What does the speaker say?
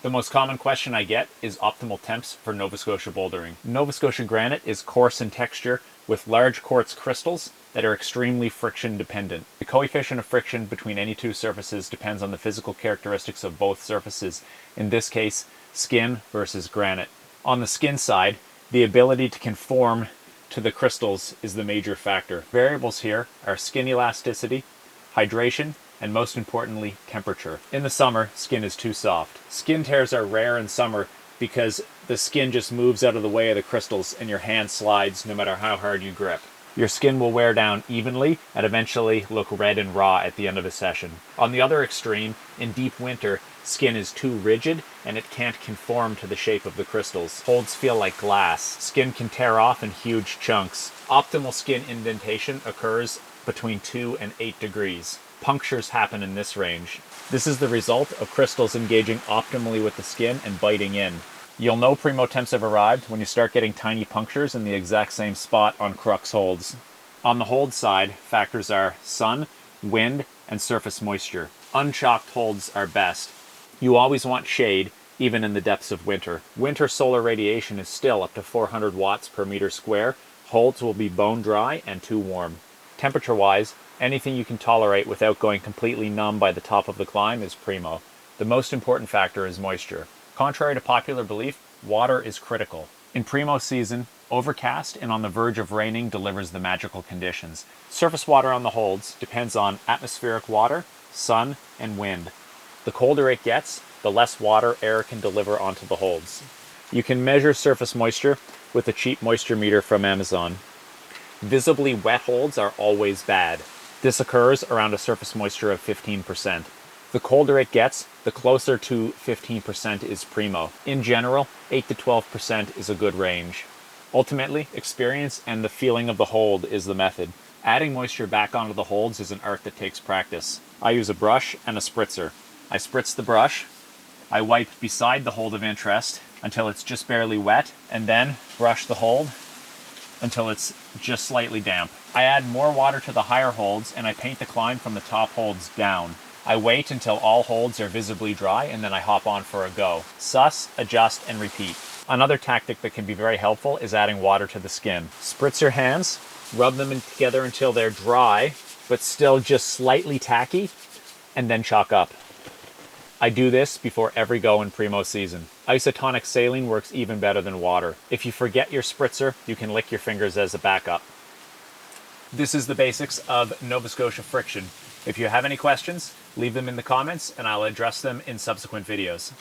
The most common question I get is optimal temps for Nova Scotia bouldering. Nova Scotia granite is coarse in texture with large quartz crystals that are extremely friction dependent. The coefficient of friction between any two surfaces depends on the physical characteristics of both surfaces, in this case, skin versus granite. On the skin side, the ability to conform to the crystals is the major factor. Variables here are skin elasticity, hydration, and most importantly, temperature. In the summer, skin is too soft. Skin tears are rare in summer because the skin just moves out of the way of the crystals and your hand slides no matter how hard you grip. Your skin will wear down evenly and eventually look red and raw at the end of a session. On the other extreme, in deep winter, skin is too rigid and it can't conform to the shape of the crystals. Holds feel like glass. Skin can tear off in huge chunks. Optimal skin indentation occurs between 2 and 8 degrees. Punctures happen in this range. This is the result of crystals engaging optimally with the skin and biting in. You'll know Primo Temps have arrived when you start getting tiny punctures in the exact same spot on crux holds. On the hold side, factors are sun, wind, and surface moisture. Unchalked holds are best. You always want shade, even in the depths of winter. Winter solar radiation is still up to 400 watts per meter square. Holds will be bone dry and too warm. Temperature-wise, anything you can tolerate without going completely numb by the top of the climb is primo. The most important factor is moisture. Contrary to popular belief, water is critical. In primo season, overcast and on the verge of raining delivers the magical conditions. Surface water on the holds depends on atmospheric water, sun, and wind. The colder it gets, the less water air can deliver onto the holds. You can measure surface moisture with a cheap moisture meter from Amazon. Visibly wet holds are always bad. This occurs around a surface moisture of 15%. The colder it gets, the closer to 15% is primo. In general, 8 to 12% is a good range. Ultimately, experience and the feeling of the hold is the method. Adding moisture back onto the holds is an art that takes practice. I use a brush and a spritzer. I spritz the brush, I wipe beside the hold of interest until it's just barely wet, and then brush the hold until it's just slightly damp. I add more water to the higher holds and I paint the climb from the top holds down. I wait until all holds are visibly dry and then I hop on for a go. Suss, adjust, and repeat. Another tactic that can be very helpful is adding water to the skin. Spritz your hands, rub them in together until they're dry, but still just slightly tacky, and then chalk up. I do this before every go in primo season. Isotonic saline works even better than water. If you forget your spritzer, you can lick your fingers as a backup. This is the basics of Nova Scotia friction. If you have any questions, leave them in the comments and I'll address them in subsequent videos.